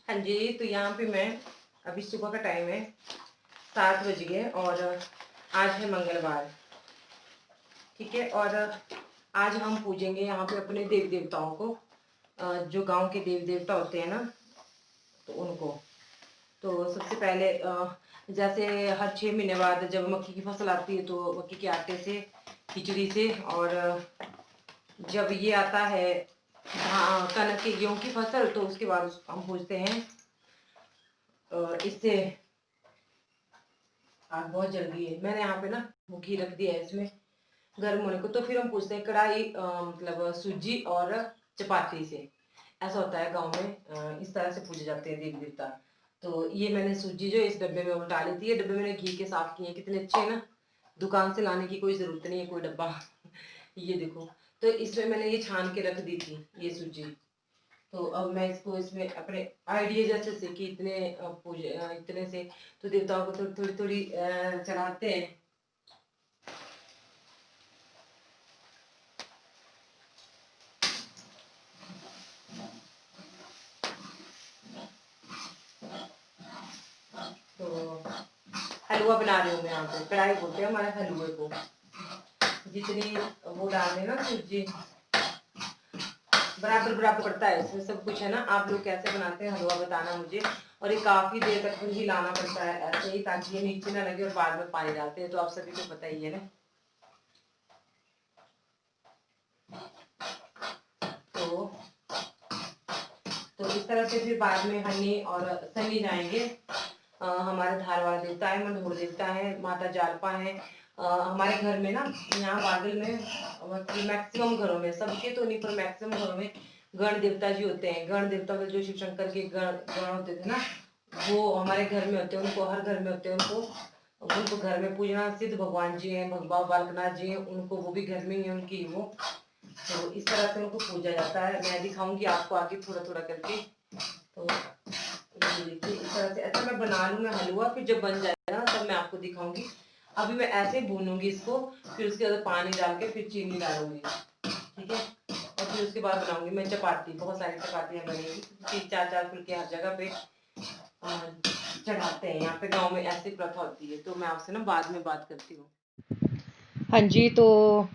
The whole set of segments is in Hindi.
हाँ जी, तो यहाँ पे मैं अभी सुबह का टाइम है, 7 बज गए और आज है मंगलवार। ठीक है। और आज हम पूजेंगे यहाँ पे अपने देवी देवताओं को, जो गांव के देवी देवता होते हैं ना, तो उनको। तो सबसे पहले जैसे हर 6 महीने बाद जब मक्की की फसल आती है तो मक्की के आटे से, खिचड़ी से, और जब ये आता है कनक की, गेहूं की फसल, तो उसके बाद हम पूजते हैं इससे। आग बहुत जल गई है, मैंने यहाँ पे ना वो घी रख दिया है इसमें गर्म होने को। तो फिर हम पूछते हैं कढ़ाई, मतलब सूजी और चपाती से। ऐसा होता है गांव में, इस तरह से पूजे जाते हैं देवी देवता। तो ये मैंने सूजी जो इस डब्बे में उल्टा ली थी, ये डब्बे मैंने घी के साफ किए, कितने अच्छे हैं ना। दुकान से लाने की कोई जरूरत नहीं है कोई डब्बा। ये देखो। तो इसमें मैंने ये छान के रख दी थी ये सूजी। तो अब मैं इसको इसमें अपने आइडिया जैसे से कि इतने पूजे इतने से तो देवताओं को थोड़ी थोड़ी थोड़ी चढ़ाते हैं। तो हलवा बना रही हूँ मैं यहाँ पे, कढ़ाई बोलते हैं हमारे हलवे को। जितनी वो डालने ना सूजी, बराबर बराबर पड़ता है इसमें सब कुछ है ना। आप लोग कैसे बनाते हैं हलवा बताना मुझे। और ये काफी देर तक ही लाना पड़ता है ऐसे ही, ताकि ये नीचे ना लगे और बाद में पानी डालते हैं, तो आप सभी को पता ही है ना। तो इस तरह से फिर बाद में हनी और सनी जाएंगे। हमारे धार वाला देवता है, मंडोर देवता है, माता जालपा है। हमारे घर में ना, यहाँ बादल में मैक्सिमम घरों में, सबके तो नहीं पर मैक्सिमम घरों में गण देवता जी होते हैं। गण देवता में जो शिव शंकर के गण गण होते थे ना, वो हमारे घर में होते हैं। उनको हर घर में होते हैं। उनको उनको घर में पूजना। सिद्ध भगवान जी हैं, भगवान बालकनाथ जी हैं, उनको वो भी घर में ही है उनकी वो। तो इस तरह से उनको पूजा जाता है। मैं दिखाऊंगी आपको आगे थोड़ा थोड़ा करके। तो ये देखिए इस तरह से ऐसा मैं बना लूँ मैं हलवा, फिर जब बन जाएगा ना तब मैं आपको दिखाऊंगी। अभी मैं ऐसे भूनूंगी इसको, फिर उसके बाद पानी डाल के फिर चीनी डालूंगी। ठीक है। और फिर उसके बाद बनाऊंगी मैं चपाती। बहुत सारी चपातियाँ बनेगी, 3-4 फुलके हर जगह पे चढ़ाते हैं। यहाँ पे गाँव में ऐसी प्रथा होती है। तो मैं आपसे ना बाद में बात करती हूँ। हाँ जी, तो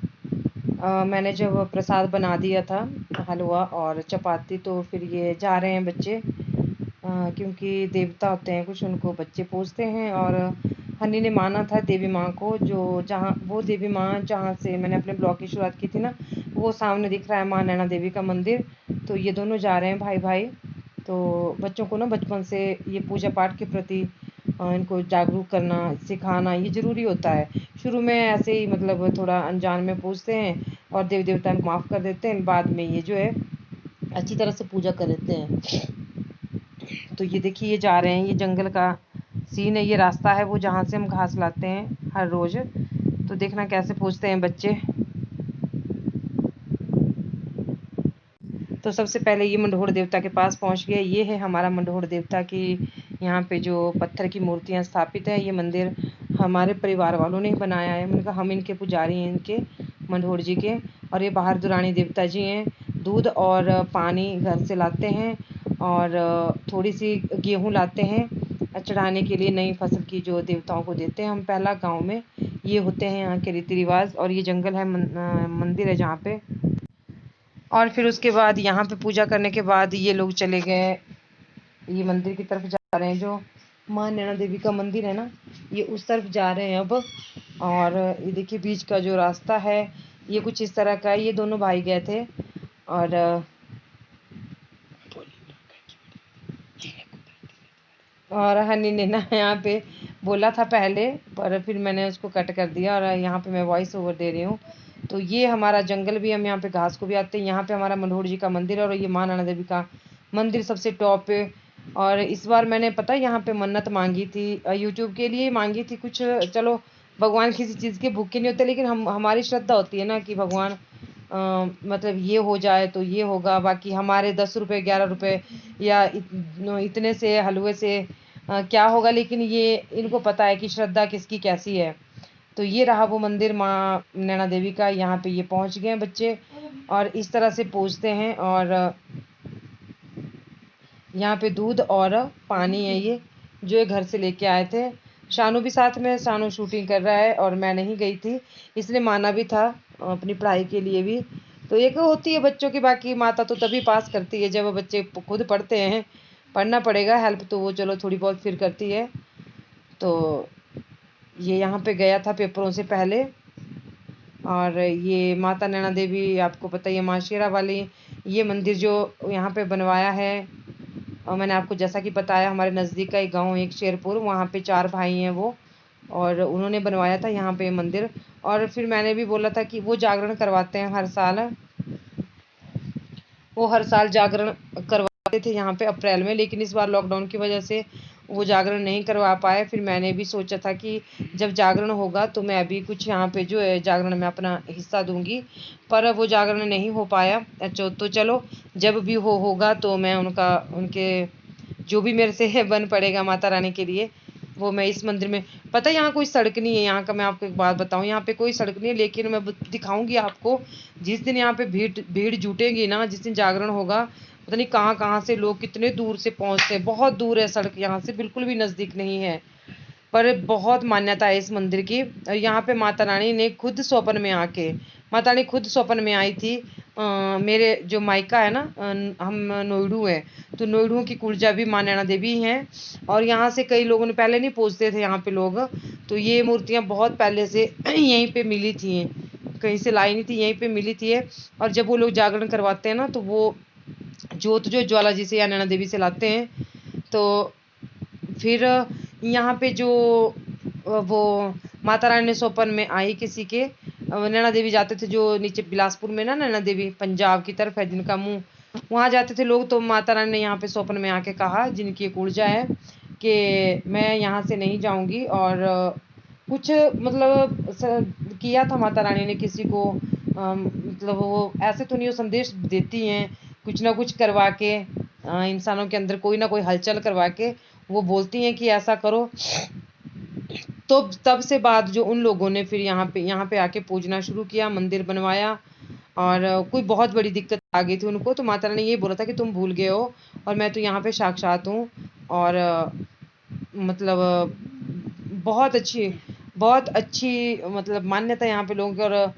मैंने जब प्रसाद बना दिया था, हलवा और चपाती, तो फिर ये जा रहे हैं बच्चे, क्योंकि देवता होते हैं कुछ, उनको बच्चे पूजते हैं। और हनी ने माना था देवी माँ को, जो जहाँ वो देवी माँ जहाँ से मैंने अपने ब्लॉग की शुरुआत की थी ना, वो सामने दिख रहा है माँ नैना देवी का मंदिर। तो ये दोनों जा रहे हैं भाई भाई। तो बच्चों को ना बचपन से ये पूजा पाठ के प्रति इनको जागरूक करना, सिखाना ये ज़रूरी होता है। शुरू में ऐसे ही मतलब थोड़ा अनजान में पूजते हैं और देवी देवता को माफ़ कर देते हैं, बाद में ये जो है अच्छी तरह से पूजा कर देते हैं। तो ये देखिए ये जा रहे हैं, ये जंगल का सीन है, ये रास्ता है वो जहाँ से हम घास लाते हैं हर रोज़। तो देखना कैसे पूजते हैं बच्चे। तो सबसे पहले ये मंडोर देवता के पास पहुंच गए। ये है हमारा मंडोर देवता की, यहाँ पे जो पत्थर की मूर्तियाँ स्थापित है। ये मंदिर हमारे परिवार वालों ने बनाया है। मैंने कहा हम इनके पुजारी हैं, इनके मंडोर जी के। और ये बाहर दुरानी देवता जी हैं। दूध और पानी घर से लाते हैं और थोड़ी सी गेहूँ लाते हैं चढ़ाने के लिए, नई फसल की जो देवताओं को देते हैं हम पहला गाँव में। ये होते हैं यहाँ के रीति रिवाज। और ये जंगल है, मंदिर है जहाँ पे। और फिर उसके बाद यहाँ पे पूजा करने के बाद ये लोग चले गए, ये मंदिर की तरफ जा रहे हैं, जो माँ नैना देवी का मंदिर है ना, ये उस तरफ जा रहे हैं अब। और ये देखिए बीच का जो रास्ता है ये कुछ इस तरह का है। ये दोनों भाई गए थे और हनी ने ना यहाँ पे बोला था पहले, पर फिर मैंने उसको कट कर दिया और यहाँ पे मैं वॉइस ओवर दे रही हूँ। तो ये हमारा जंगल भी, हम यहाँ पे घास को भी आते हैं। यहाँ पे हमारा मंडोर जी का मंदिर है और ये माँ नैना देवी का मंदिर सबसे टॉप पे। और इस बार मैंने पता यहाँ पे मन्नत मांगी थी, यूट्यूब के लिए मांगी थी कुछ। चलो भगवान किसी चीज़ के भूखे नहीं होते, लेकिन हम हमारी श्रद्धा होती है ना कि भगवान मतलब ये हो जाए तो ये होगा। बाकी हमारे 10 रुपये 11 रुपये या इतने से हलवे से क्या होगा, लेकिन ये इनको पता है कि श्रद्धा किसकी कैसी है। तो ये रहा वो मंदिर माँ नैना देवी का। यहाँ पे ये पहुँच गए हैं बच्चे और इस तरह से पूजते हैं। और यहाँ पे दूध और पानी है ये, जो ये घर से लेके आए थे। शानू भी साथ में, शानू शूटिंग कर रहा है और मैं नहीं गई थी, इसलिए माना भी था अपनी पढ़ाई के लिए भी। तो एक होती है बच्चों की, बाकी माता तो तभी पास करती है जब बच्चे खुद पढ़ते हैं। पढ़ना पड़ेगा, हेल्प तो वो चलो थोड़ी बहुत फिर करती है। तो ये यहाँ पे गया था पेपरों से पहले। और ये माता नैना देवी, आपको पता ही है, माँ शेरा वाली, ये मंदिर जो यहाँ पे बनवाया है। और मैंने आपको जैसा कि बताया, हमारे नज़दीक का एक गांव, एक शेरपुर, वहाँ पे 4 भाई हैं वो, और उन्होंने बनवाया था यहाँ पे मंदिर। और फिर मैंने भी बोला था कि वो जागरण करवाते हैं हर साल, वो हर साल जागरण करवाते थे यहाँ पे अप्रैल में, लेकिन इस बार लॉकडाउन की वजह से वो जागरण नहीं करवा पाए। फिर मैंने भी सोचा था कि जब जागरण होगा तो मैं भी कुछ यहाँ पे जो है जागरण में अपना हिस्सा दूंगी, पर वो जागरण नहीं हो पाया। अच्छा, तो चलो जब भी होगा तो मैं उनके जो भी मेरे से बन पड़ेगा माता रानी के लिए, वो मैं इस मंदिर में। पता है यहाँ कोई सड़क नहीं है, यहाँ का मैं आपको एक बात बताऊँ, यहाँ पे कोई सड़क नहीं है, लेकिन मैं दिखाऊंगी आपको। जिस दिन यहाँ पे भीड़ भीड़ जुटेगी ना, जिस दिन जागरण होगा, पता नहीं कहाँ कहाँ से लोग कितने दूर से पहुँचते हैं। बहुत दूर है सड़क, यहाँ से बिल्कुल भी नज़दीक नहीं है। पर बहुत मान्यता है इस मंदिर की। और यहाँ पे माता रानी ने खुद स्वप्न में आके, माता रानी खुद स्वप्न में आई थी। मेरे जो मायका है ना, हम नोएडू है, तो नोएडू की कुलजा भी माँ नैना देवी हैं। और यहाँ से कई लोगों ने, पहले नहीं पूछते थे यहाँ पे लोग, तो ये मूर्तियाँ बहुत पहले से यहीं पे मिली थी, कहीं से लाई नहीं थी, यहीं पे मिली थी। और जब वो लोग जागरण करवाते हैं ना, तो वो जोत जो ज्वाला जी से या नैना देवी से लाते हैं। तो फिर यहाँ पे जो वो माता रानी ने स्वप्न में आई किसी के, नैना देवी जाते थे जो नीचे बिलासपुर में ना, नैना देवी पंजाब की तरफ है जिनका मुंह, वहाँ जाते थे लोग। तो माता रानी ने यहाँ पे स्वप्न में आके कहा, जिनकी एक ऊर्जा है, कि मैं यहाँ से नहीं जाऊँगी। और कुछ मतलब किया था माता रानी ने किसी को, मतलब वो ऐसे तो नहीं, वो संदेश देती हैं कुछ ना कुछ करवा के, इंसानों के अंदर कोई ना कोई हलचल करवा के वो बोलती हैं कि ऐसा करो। तो तब से बाद जो उन लोगों ने फिर यहाँ पे आके पूजना शुरू किया, मंदिर बनवाया। और कोई बहुत बड़ी दिक्कत आ गई थी उनको, तो माता रानी ने ये बोला था कि तुम भूल गए हो, और मैं तो यहाँ पे साक्षात हूँ। और मतलब बहुत अच्छी मतलब मान्यता यहाँ पे लोगों की। और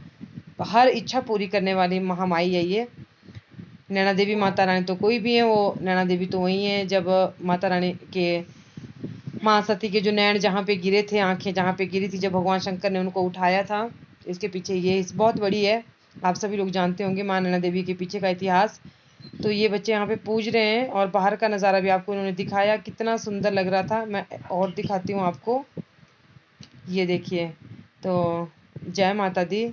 हर इच्छा पूरी करने वाली महामाई है ये नैना देवी। माता रानी तो कोई भी है, वो नैना देवी तो वही है। जब माता रानी के, माँ सती के जो नैन जहाँ पे गिरे थे, आंखें जहाँ पे गिरी थी, जब भगवान शंकर ने उनको उठाया था, इसके पीछे ये बहुत बड़ी है। आप सभी लोग जानते होंगे माँ नैना देवी के पीछे का इतिहास। तो ये बच्चे यहाँ पे पूज रहे हैं, और बाहर का नज़ारा भी आपको उन्होंने दिखाया, कितना सुंदर लग रहा था। मैं और दिखाती हूँ आपको, ये देखिए। तो जय माता दी।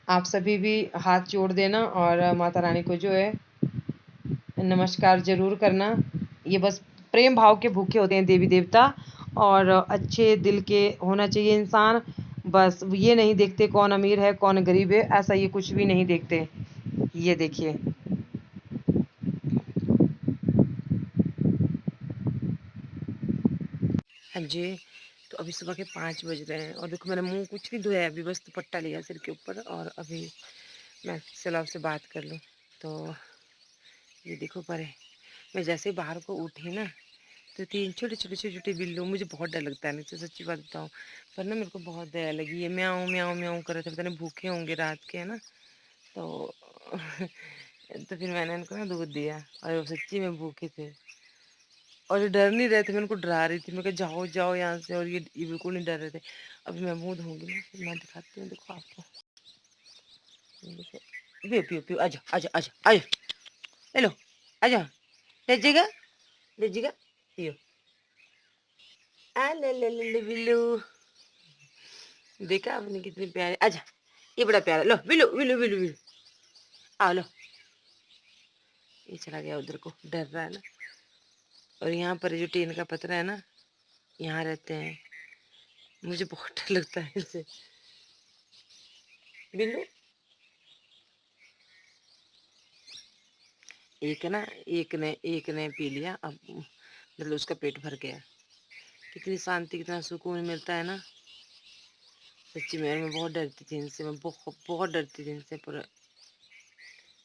आप सभी भी हाथ जोड़ देना और माता रानी को जो है नमस्कार जरूर करना। ये बस प्रेम भाव के भूखे होते हैं देवी देवता, और अच्छे दिल के होना चाहिए इंसान। बस ये नहीं देखते कौन अमीर है कौन गरीब है, ऐसा ये कुछ भी नहीं देखते। ये देखिए, हाँ जी। तो अभी सुबह के 5 बज रहे हैं, और देखो मैंने मुंह कुछ नहीं धोया, अभी बस दुपट्टा लिया सिर के ऊपर, और अभी मैं चलो आपसे बात कर लूँ। तो ये देखो परे, मैं जैसे ही बाहर को उठी ना, तो 3 छोटे छोटे बिल्लू, मुझे बहुत डर लगता है नहीं तो सच्ची बात बताऊँ, पर ना मेरे को बहुत दया लगी। ये म्याऊं म्याऊं म्याऊं कर रहे थे, पता नहीं भूखे होंगे रात के, है ना। तो तो फिर मैंने इनको ना दूध दिया, और वो सच्ची में भूखे थे, और ये डर नहीं रहे थे। मैं उनको डरा रही थी, मैं कहा जाओ जाओ यहाँ से, और ये बिल्कुल नहीं डर रहे थे। अभी मैं मुँह धोऊंगी ना, फिर मैं दिखाती हूँ, देखो आपको। ये देखो, पियो पियो पियो, आजा आजा आजा आजा, ले लो, आजा, लीजिएगा लीजिएगा, पियो। आ ले ले ले ले बिल्लू, देखा आपने कितने प्यारे। आजा, ये बड़ा प्यारा, लो बिल्लू बिल्लू बिल्लू बिल्लू, आओ लो। ये चला गया उधर को, डर रहा है ना। और यहाँ पर जो टीन का पतरा है ना, यहाँ रहते हैं। मुझे बहुत डर लगता है इनसे। बिल्लू एक ने पी लिया, अब मतलब उसका पेट भर गया। कितनी शांति, कितना सुकून मिलता है ना। सच्ची में मैं बहुत डरती थी इनसे, मैं बहुत बहुत डरती थी इनसे, पर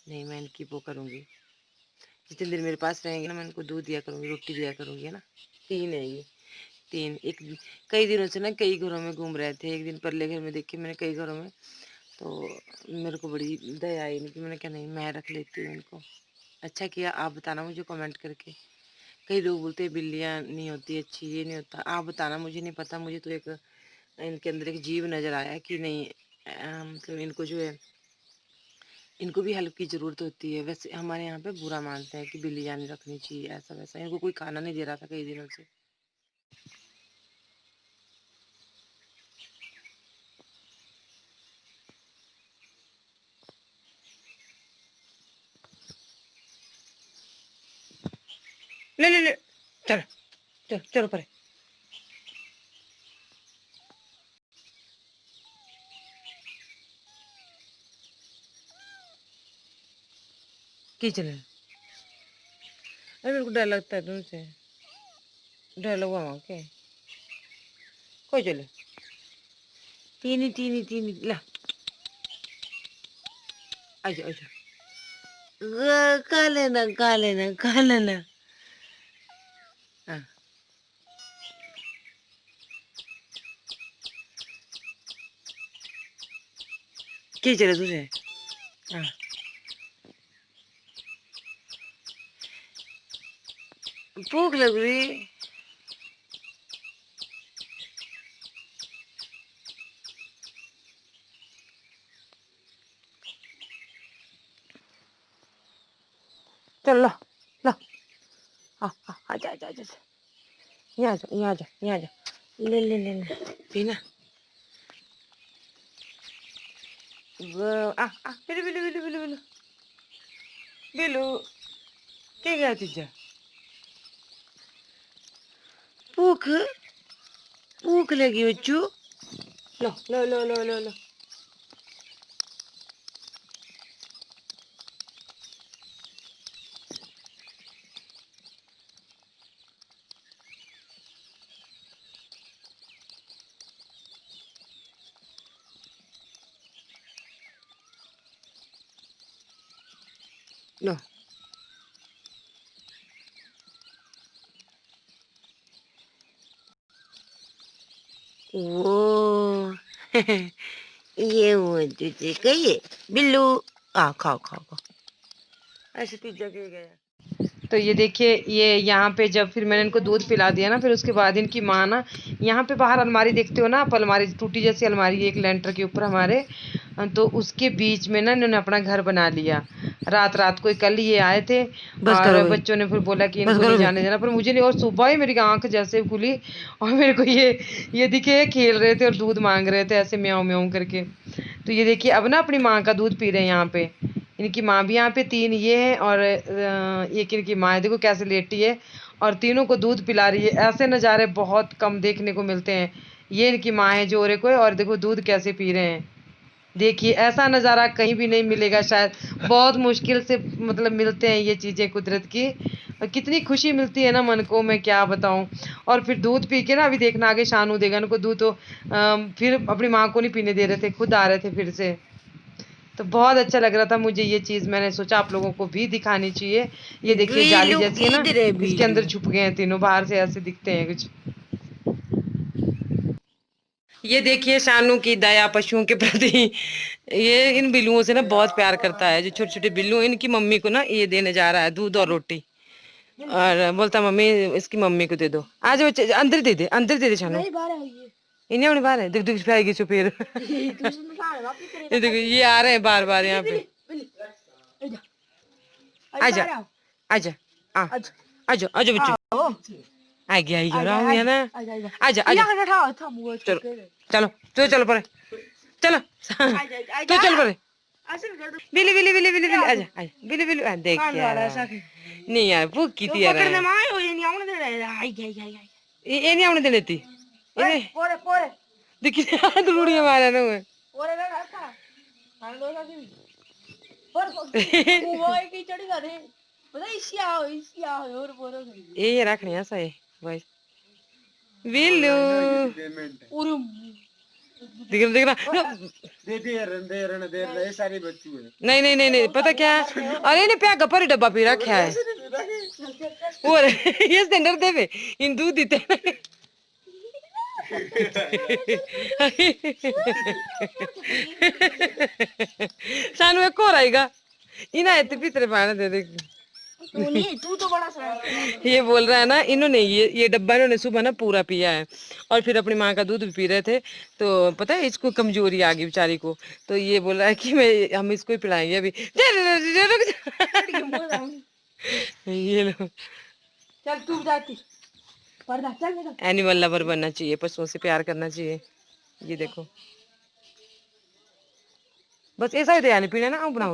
नहीं, मैं इनकी वो करूँगी। जितने दिन मेरे पास रहेंगे ना मैं इनको दूध दिया करूँगी, रोटी दिया करूँगी, है ना। 3 है ये, 3 एक कई दिनों से ना कई घरों में घूम रहे थे। एक दिन परले घर में देखे मैंने कई घरों में, तो मेरे को बड़ी दया आई इनकी। मैंने कहा नहीं मैं रख लेती हूँ इनको। अच्छा किया, आप बताना मुझे कमेंट करके। कई लोग बोलते हैं बिल्लियाँ नहीं होती अच्छी, ये नहीं होता। आप बताना, मुझे नहीं पता। मुझे तो एक इनके अंदर एक जीव नज़र आया कि नहीं, मतलब इनको जो है इनको भी हेल्प की ज़रूरत होती है। वैसे हमारे यहाँ पे बुरा मानते हैं कि बिल्लियाँ नहीं रखनी चाहिए, ऐसा वैसा। इनको कोई खाना नहीं दे रहा था कई दिनों से। ले ले ले, चलो चलो चलो परे। की चले, अरे मेरे को डर लगता है तुमसे। डर लगा वहाँ के कोई चले। तीनी तीनी तीनी ला, आजा आजा, खा लेना खा लेना खा लेना। हाँ की चले तुझे। हाँ भूख लग रही। चल ला ला, आजा आजा आजा, यहाँ आजा यहाँ आजा यहाँ आजा, ले ले ले ले पीना। बिलू बिलू बिलू बिलू बिलू बिलू क्या गया तुझे। भूख भूख लगी बच्चू। लो लो लो लो लो लो, लो। वो ये वो तुझे कहिए बिल्लू। खाओ खाओ खाओ, ऐसे पिज्जा के गया। तो ये देखिए, ये यहाँ पे जब फिर मैंने इनको दूध पिला दिया ना, फिर उसके बाद इनकी माँ ना यहाँ पे बाहर अलमारी देखते हो ना आप, अलमारी टूटी जैसी अलमारी है एक लेंटर के ऊपर हमारे, तो उसके बीच में ना इन्होंने अपना घर बना लिया। रात रात को कल ये आए थे और बच्चों ने फिर बोला कि इनको नहीं जाने देना, पर मुझे नहीं। और सुबह ही मेरी आंख जैसे खुली और मेरे को ये दिखे खेल रहे थे और दूध मांग रहे थे ऐसे म्याऊं म्याऊं करके। तो ये देखिए अब ना अपनी माँ का दूध पी रहे हैं यहाँ पे। इनकी माँ भी यहाँ पे 3 ये है और एक इनकी माँ है, देखो कैसे लेटी है और तीनों को दूध पिला रही है। ऐसे नज़ारे बहुत कम देखने को मिलते हैं। ये इनकी माँ है जोरे को, और देखो दूध कैसे पी रहे हैं। देखिए ऐसा नज़ारा कहीं भी नहीं मिलेगा शायद, बहुत मुश्किल से मतलब मिलते हैं ये चीज़ें कुदरत की। और कितनी खुशी मिलती है ना मन को, मैं क्या बताऊं। और फिर दूध पी के ना अभी देखना आगे शानू देगा इनको दूध, तो फिर अपनी माँ को नहीं पीने दे रहे थे, खुद आ रहे थे फिर से। तो बहुत अच्छा लग रहा था मुझे ये चीज़, मैंने सोचा आप लोगों को भी दिखानी चाहिए। ये देखिए जाली जैसी है ना, इसके अंदर छुप गए हैं तीनों, बाहर से ऐसे दिखते हैं कुछ। ये देखिए शानू की दया पशुओं के प्रति। ये इन बिल्लुओं से ना बहुत प्यार करता है। जो छोटे छोटे बिल्लू, इनकी मम्मी को ना ये देने जा रहा है दूध और रोटी, और बोलता मम्मी इसकी मम्मी को दे दो। आज बच्चे अंदर दे दे, अंदर दे दे शानू। इन्हें अपने बाहर है, देख देख पाएगी सो फिर। ये देखो ये आ रहे हैं बार बार यहाँ पे। आजा आजा आजा आजा बच्चू, आ गया राहु है ना। आजा आजा, चलो चलो तो चलो परे, चलो तो चल परे। बिली बिली बिली बिली बिली आजा आजा बिली बिली, देख यार नहीं यार भूख की थी यार। ये नहीं आने दे लेती देखिए रूढ़ी मारा ना मैं। ये रखने ऐसा है भाई बिल्लू। देख रहा दे सारे बच्चू है। नहीं नहीं नहीं नहीं पता क्या, अरे ने प्यागा पर डब्बा पी रखा है। और ये स्टैंडर्ड देवे इन दूध देते सानू एक और आएगा इना इतने भीतर पाना दे दे तू तो बड़ा सा ये बोल रहा है ना इन्होंने ये डब्बा इन्होंने सुबह ना पूरा पिया है और फिर अपनी माँ का दूध भी पी रहे थे तो पता है इसको कमजोरी आ गई बेचारी को तो ये बोल रहा है कि हम इसको ही पिलाएंगे अभी ये लो चल तू जाती पर्दा चल मेरा एनिमल लवर बनना चाहिए पशुओं से प्यार करना चाहिए ये देखो बस ऐसा ही दे पीना ना बनाओ